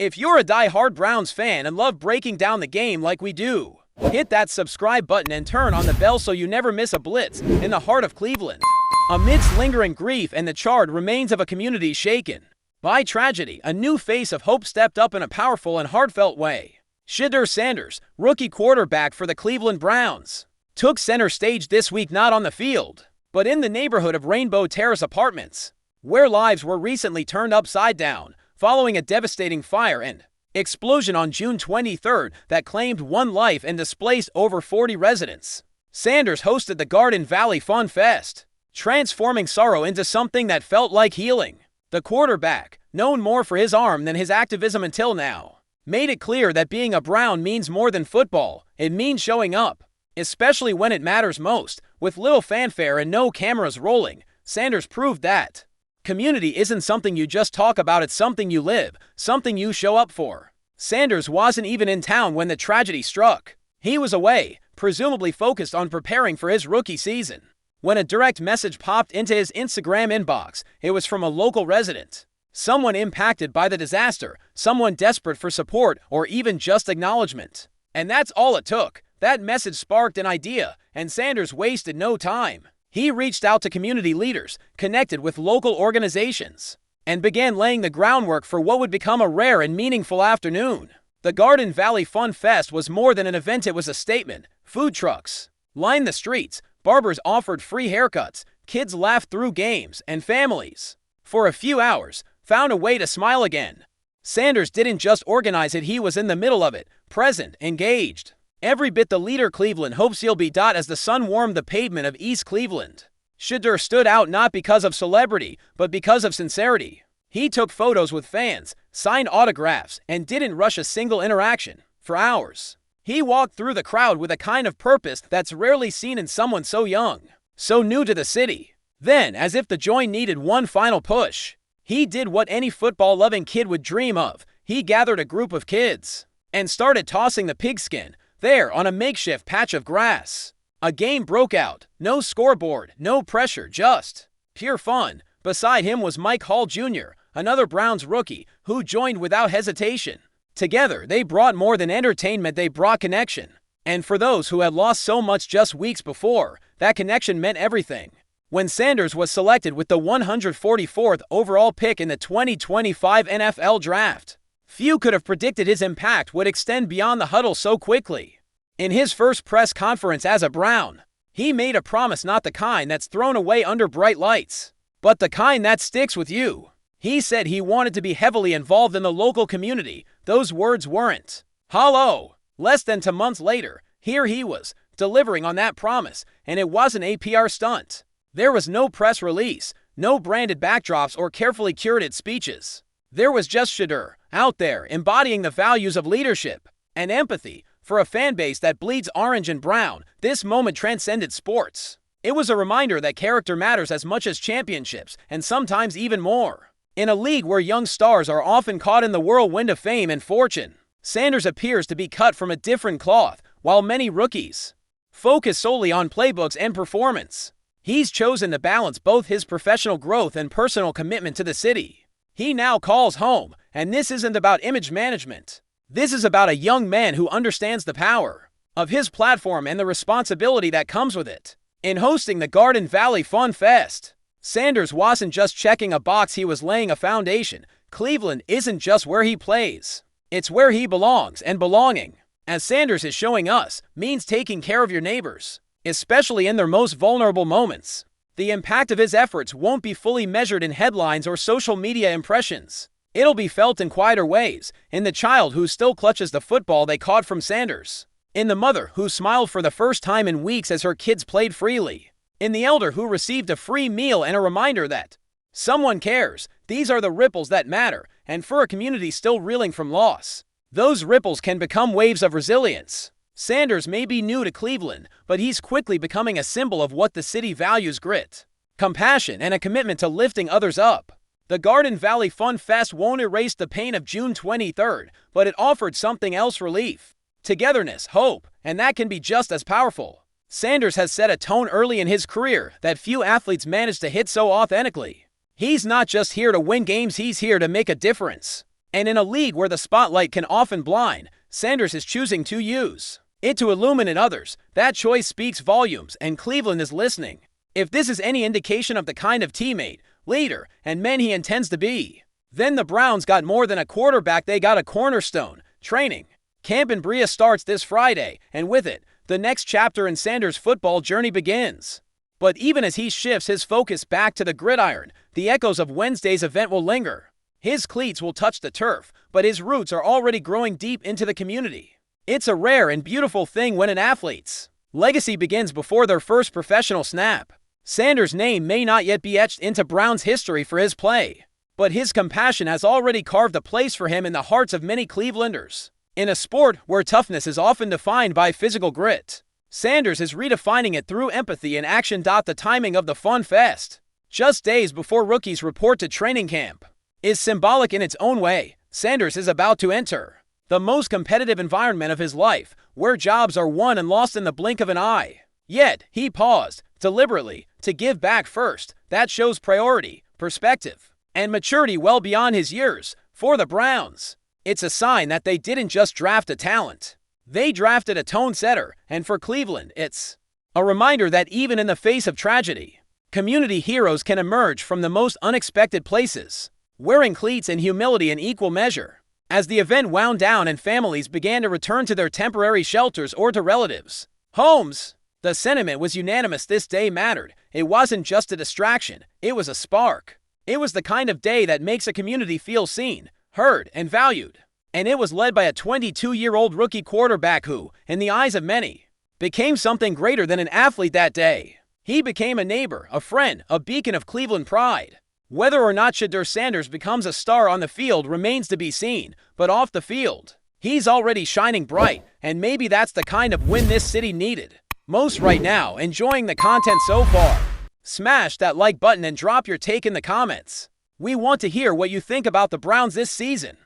If you're a die-hard Browns fan and love breaking down the game like we do, hit that subscribe button and turn on the bell so you never miss a blitz in the heart of Cleveland. Amidst lingering grief and the charred remains of a community shaken by tragedy, a new face of hope stepped up in a powerful and heartfelt way. Shedeur Sanders, rookie quarterback for the Cleveland Browns, took center stage this week, not on the field, but in the neighborhood of Rainbow Terrace Apartments, where lives were recently turned upside down following a devastating fire and explosion on June 23rd that claimed one life and displaced over 40 residents. Sanders hosted the Garden Valley Fun Fest, transforming sorrow into something that felt like healing. The quarterback, known more for his arm than his activism until now, made it clear that being a Brown means more than football. It means showing up, especially when it matters most. With little fanfare and no cameras rolling, Sanders proved that community isn't something you just talk about, it's something you live, something you show up for. Sanders wasn't even in town when the tragedy struck. He was away, presumably focused on preparing for his rookie season, when a direct message popped into his Instagram inbox. It was from a local resident, someone impacted by the disaster, someone desperate for support or even just acknowledgement. And that's all it took. That message sparked an idea, and Sanders wasted no time. He reached out to community leaders, connected with local organizations, and began laying the groundwork for what would become a rare and meaningful afternoon. The Garden Valley Fun Fest was more than an event, it was a statement. Food trucks lined the streets, barbers offered free haircuts, kids laughed through games, and families, for a few hours, found a way to smile again. Sanders didn't just organize it, he was in the middle of it, present, engaged. Every bit the leader Cleveland hopes he'll be. As the sun warmed the pavement of East Cleveland, Shedeur stood out not because of celebrity, but because of sincerity. He took photos with fans, signed autographs, and didn't rush a single interaction. For hours, he walked through the crowd with a kind of purpose that's rarely seen in someone so young, so new to the city. Then, as if the joint needed one final push, he did what any football-loving kid would dream of. He gathered a group of kids and started tossing the pigskin there on a makeshift patch of grass. A game broke out. No scoreboard, no pressure, just pure fun. Beside him was Mike Hall Jr., another Browns rookie, who joined without hesitation. Together, they brought more than entertainment, they brought connection. And for those who had lost so much just weeks before, that connection meant everything. When Sanders was selected with the 144th overall pick in the 2025 NFL Draft, few could have predicted his impact would extend beyond the huddle so quickly. In his first press conference as a Brown, he made a promise, not the kind that's thrown away under bright lights, but the kind that sticks with you. He said he wanted to be heavily involved in the local community. Those words weren't hollow. Less than 2 months later, here he was, delivering on that promise, and it wasn't a PR stunt. There was no press release, no branded backdrops or carefully curated speeches. There was just Shedeur, out there, embodying the values of leadership and empathy for a fan base that bleeds orange and brown. This moment transcended sports. It was a reminder that character matters as much as championships, and sometimes even more. In a league where young stars are often caught in the whirlwind of fame and fortune, Sanders appears to be cut from a different cloth. While many rookies focus solely on playbooks and performance, he's chosen to balance both his professional growth and personal commitment to the city he now calls home. And this isn't about image management. This is about a young man who understands the power of his platform and the responsibility that comes with it. In hosting the Garden Valley Fun Fest, Sanders wasn't just checking a box, he was laying a foundation. Cleveland isn't just where he plays, it's where he belongs, and belonging, as Sanders is showing us, means taking care of your neighbors, especially in their most vulnerable moments. The impact of his efforts won't be fully measured in headlines or social media impressions. It'll be felt in quieter ways, in the child who still clutches the football they caught from Sanders, in the mother who smiled for the first time in weeks as her kids played freely, in the elder who received a free meal and a reminder that someone cares. These are the ripples that matter, and for a community still reeling from loss, those ripples can become waves of resilience. Sanders may be new to Cleveland, but he's quickly becoming a symbol of what the city values: grit, compassion, and a commitment to lifting others up. The Garden Valley Fun Fest won't erase the pain of June 23rd, but it offered something else: relief, togetherness, hope, and that can be just as powerful. Sanders has set a tone early in his career that few athletes manage to hit so authentically. He's not just here to win games, he's here to make a difference. And in a league where the spotlight can often blind, Sanders is choosing to use it to illuminate others. That choice speaks volumes, and Cleveland is listening. If this is any indication of the kind of teammate, leader, and man he intends to be, then the Browns got more than a quarterback, they got a cornerstone. Training Camp in Brea starts this Friday, and with it, the next chapter in Sanders' football journey begins. But even as he shifts his focus back to the gridiron, the echoes of Wednesday's event will linger. His cleats will touch the turf, but his roots are already growing deep into the community. It's a rare and beautiful thing when an athlete's legacy begins before their first professional snap. Sanders' name may not yet be etched into Browns history for his play, but his compassion has already carved a place for him in the hearts of many Clevelanders. In a sport where toughness is often defined by physical grit, Sanders is redefining it through empathy and action. The timing of the Fun Fest, just days before rookies report to training camp, is symbolic in its own way. Sanders is about to enter the most competitive environment of his life, where jobs are won and lost in the blink of an eye. Yet, he paused, deliberately, to give back first. That shows priority, perspective, and maturity well beyond his years. For the Browns, it's a sign that they didn't just draft a talent. They drafted a tone setter, and for Cleveland, it's a reminder that even in the face of tragedy, community heroes can emerge from the most unexpected places, wearing cleats and humility in equal measure. As the event wound down and families began to return to their temporary shelters or to relatives' homes, the sentiment was unanimous. This day mattered. It wasn't just a distraction, it was a spark. It was the kind of day that makes a community feel seen, heard, and valued. And it was led by a 22-year-old rookie quarterback who, in the eyes of many, became something greater than an athlete that day. He became a neighbor, a friend, a beacon of Cleveland pride. Whether or not Shedeur Sanders becomes a star on the field remains to be seen, but off the field, he's already shining bright, and maybe that's the kind of win this city needed most right now. Enjoying the content so far? Smash that like button and drop your take in the comments. We want to hear what you think about the Browns this season.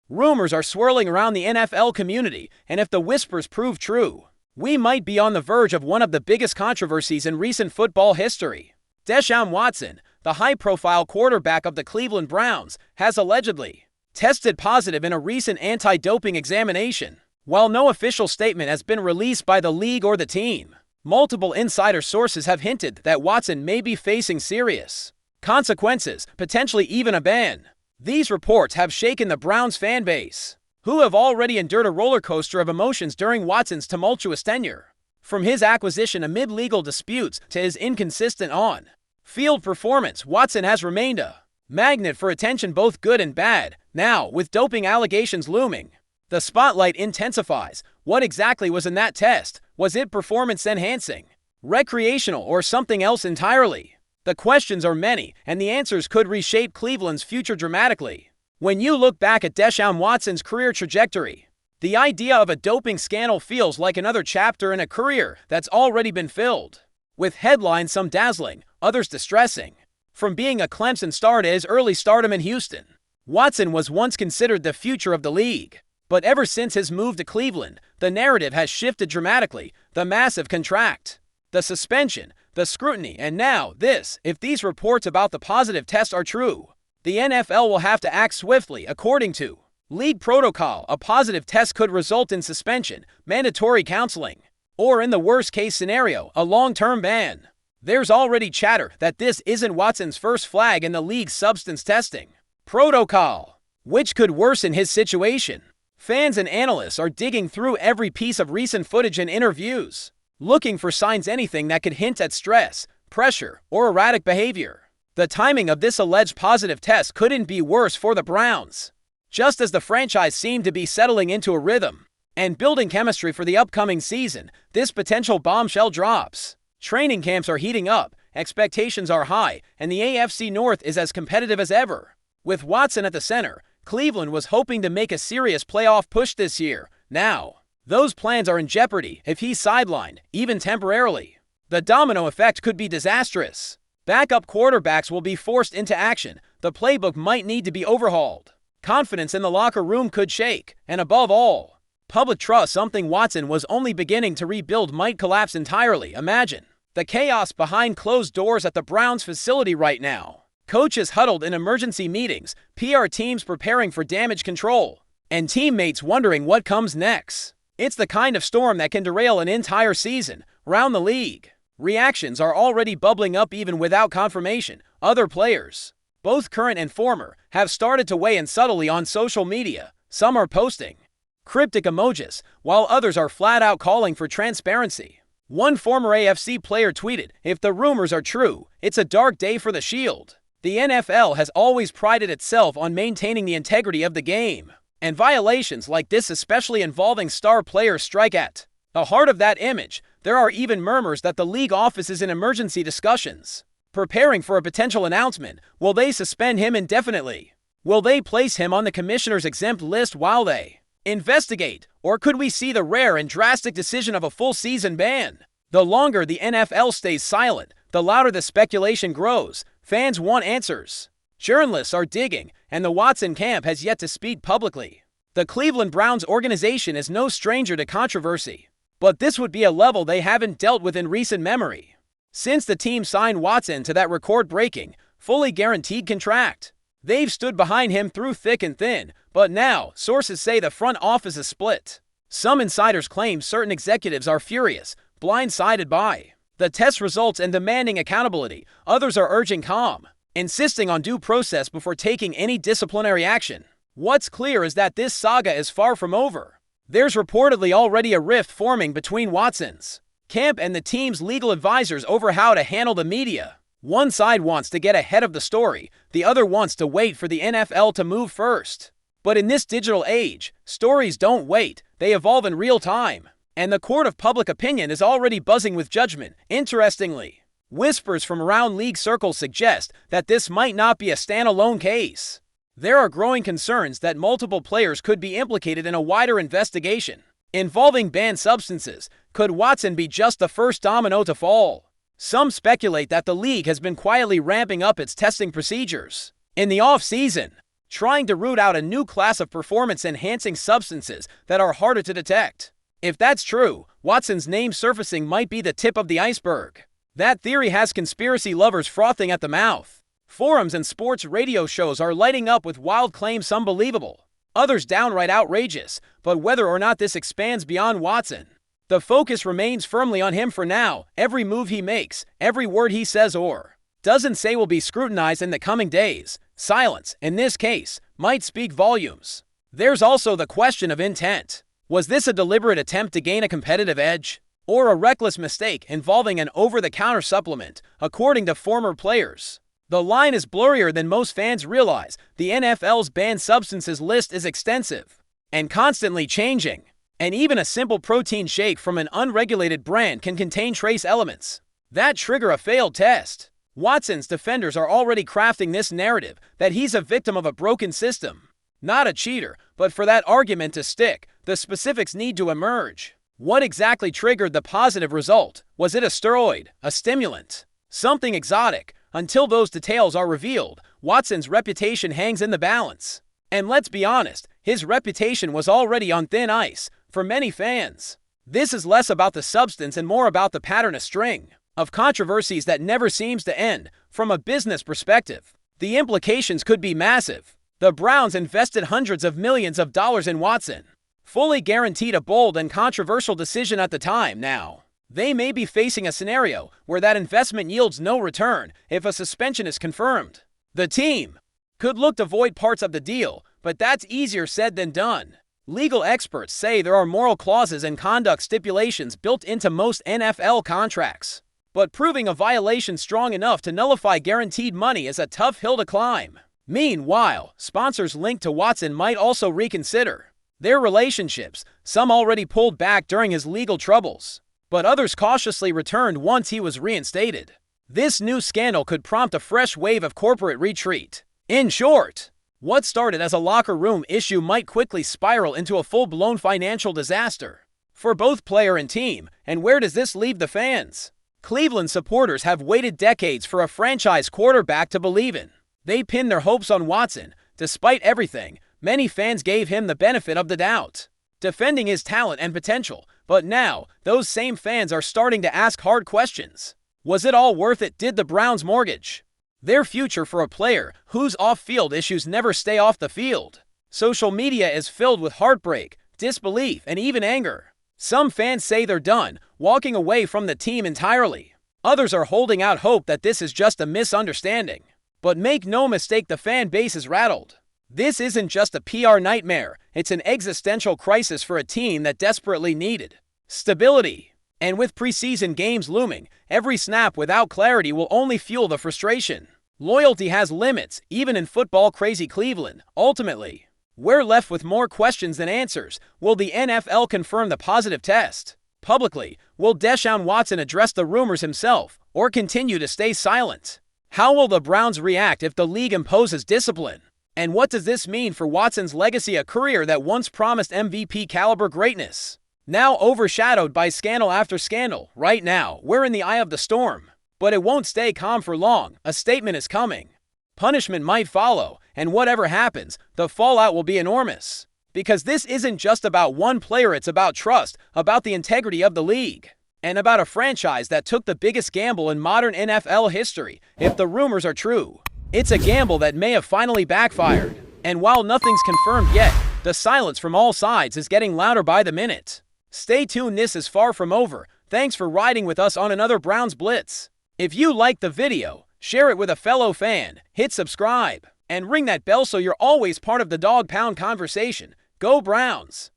Rumors are swirling around the NFL community, and if the whispers prove true, we might be on the verge of one of the biggest controversies in recent football history. Deshaun Watson, the high-profile quarterback of the Cleveland Browns, has allegedly tested positive in a recent anti-doping examination. While no official statement has been released by the league or the team, multiple insider sources have hinted that Watson may be facing serious consequences, potentially even a ban. These reports have shaken the Browns fan base, who have already endured a roller coaster of emotions during Watson's tumultuous tenure. From his acquisition amid legal disputes to his inconsistent on-field performance, Watson has remained a magnet for attention, both good and bad. Now, with doping allegations looming, the spotlight intensifies. What exactly was in that test? Was it performance-enhancing, recreational, or something else entirely? The questions are many, and the answers could reshape Cleveland's future dramatically. When you look back at Deshaun Watson's career trajectory, the idea of a doping scandal feels like another chapter in a career that's already been filled with headlines, some dazzling, others distressing. From being a Clemson star to his early stardom in Houston, Watson was once considered the future of the league. But ever since his move to Cleveland, the narrative has shifted dramatically. The massive contract, the suspension, the scrutiny, and now this. If these reports about the positive test are true, the NFL will have to act swiftly. According to league protocol, a positive test could result in suspension, mandatory counseling, or in the worst-case scenario, a long-term ban. There's already chatter that this isn't Watson's first flag in the league's substance testing protocol, which could worsen his situation. Fans and analysts are digging through every piece of recent footage and interviews, looking for signs, anything that could hint at stress, pressure, or erratic behavior. The timing of this alleged positive test couldn't be worse for the Browns. Just as the franchise seemed to be settling into a rhythm and building chemistry for the upcoming season, this potential bombshell drops. Training camps are heating up, expectations are high, and the AFC North is as competitive as ever. With Watson at the center, Cleveland was hoping to make a serious playoff push this year. Now, those plans are in jeopardy if he's sidelined, even temporarily. The domino effect could be disastrous. Backup quarterbacks will be forced into action. The playbook might need to be overhauled. Confidence in the locker room could shake. And above all, public trust, something Watson was only beginning to rebuild, might collapse entirely. Imagine the chaos behind closed doors at the Browns facility right now. Coaches huddled in emergency meetings, PR teams preparing for damage control, and teammates wondering what comes next. It's the kind of storm that can derail an entire season around the league. Reactions are already bubbling up even without confirmation. Other players, both current and former, have started to weigh in subtly on social media. Some are posting cryptic emojis, while others are flat out calling for transparency. One former AFC player tweeted, "If the rumors are true, it's a dark day for the Shield." The NFL has always prided itself on maintaining the integrity of the game, and violations like this, especially involving star players, strike at the heart of that image. There are even murmurs that the league office is in emergency discussions, preparing for a potential announcement. Will they suspend him indefinitely? Will they place him on the commissioner's exempt list while they investigate? Or could we see the rare and drastic decision of a full season ban? The longer the NFL stays silent, the louder the speculation grows. Fans want answers. Journalists are digging, and the Watson camp has yet to speak publicly. The Cleveland Browns organization is no stranger to controversy, but this would be a level they haven't dealt with in recent memory, since the team signed Watson to that record-breaking, fully guaranteed contract. They've stood behind him through thick and thin, but now sources say the front office is split. Some insiders claim certain executives are furious, blindsided by the test results and demanding accountability. Others are urging calm, insisting on due process before taking any disciplinary action. What's clear is that this saga is far from over. There's reportedly already a rift forming between Watson's camp and the team's legal advisors over how to handle the media. One side wants to get ahead of the story, the other wants to wait for the NFL to move first. But in this digital age, stories don't wait, they evolve in real time. And the court of public opinion is already buzzing with judgment. Interestingly, whispers from around league circles suggest that this might not be a standalone case. There are growing concerns that multiple players could be implicated in a wider investigation involving banned substances. Could Watson be just the first domino to fall? Some speculate that the league has been quietly ramping up its testing procedures in the off-season, trying to root out a new class of performance-enhancing substances that are harder to detect. If that's true, Watson's name surfacing might be the tip of the iceberg. That theory has conspiracy lovers frothing at the mouth. Forums and sports radio shows are lighting up with wild claims, some believable, others downright outrageous. But whether or not this expands beyond Watson, the focus remains firmly on him for now. Every move he makes, every word he says or doesn't say will be scrutinized in the coming days. Silence, in this case, might speak volumes. There's also the question of intent. Was this a deliberate attempt to gain a competitive edge, or a reckless mistake involving an over-the-counter supplement? According to former players, the line is blurrier than most fans realize. The NFL's banned substances list is extensive and constantly changing, and even a simple protein shake from an unregulated brand can contain trace elements that trigger a failed test. Watson's defenders are already crafting this narrative that he's a victim of a broken system, not a cheater. But for that argument to stick, the specifics need to emerge. What exactly triggered the positive result? Was it a steroid, a stimulant, something exotic? Until those details are revealed, Watson's reputation hangs in the balance. And let's be honest, his reputation was already on thin ice. For many fans, this is less about the substance and more about the pattern, a string of controversies that never seems to end. From a business perspective, the implications could be massive. The Browns invested hundreds of millions of dollars in Watson, fully guaranteed a bold and controversial decision at the time. Now, they may be facing a scenario where that investment yields no return if a suspension is confirmed. The team could look to void parts of the deal, but that's easier said than done. Legal experts say there are moral clauses and conduct stipulations built into most NFL contracts, but proving a violation strong enough to nullify guaranteed money is a tough hill to climb. Meanwhile, sponsors linked to Watson might also reconsider their relationships. Some already pulled back during his legal troubles, but others cautiously returned once he was reinstated. This new scandal could prompt a fresh wave of corporate retreat. In short, what started as a locker room issue might quickly spiral into a full-blown financial disaster for both player and team. And where does this leave the fans? Cleveland supporters have waited decades for a franchise quarterback to believe in. They pinned their hopes on Watson. Despite everything, many fans gave him the benefit of the doubt, defending his talent and potential. But now, those same fans are starting to ask hard questions. Was it all worth it? Did the Browns mortgage Their future for a player whose off-field issues never stay off the field. Social media is filled with heartbreak, disbelief, and even anger. Some fans say they're done, walking away from the team entirely. Others are holding out hope that this is just a misunderstanding. But make no mistake, the fan base is rattled. This isn't just a PR nightmare, it's an existential crisis for a team that desperately needed stability. And with preseason games looming, every snap without clarity will only fuel the frustration. Loyalty has limits, even in football-crazy Cleveland. Ultimately, we're left with more questions than answers. Will the NFL confirm the positive test? Publicly, will Deshaun Watson address the rumors himself, or continue to stay silent? How will the Browns react if the league imposes discipline? And what does this mean for Watson's legacy, a career that once promised MVP-caliber greatness? Now overshadowed by scandal after scandal. Right now, we're in the eye of the storm. But it won't stay calm for long. A statement is coming. Punishment might follow, and whatever happens, the fallout will be enormous. Because this isn't just about one player, it's about trust, about the integrity of the league, and about a franchise that took the biggest gamble in modern NFL history. If the rumors are true, it's a gamble that may have finally backfired. And while nothing's confirmed yet, the silence from all sides is getting louder by the minute. Stay tuned, this is far from over. Thanks for riding with us on another Browns Blitz. If you liked the video, share it with a fellow fan, hit subscribe, and ring that bell so you're always part of the Dawg Pound conversation. Go Browns!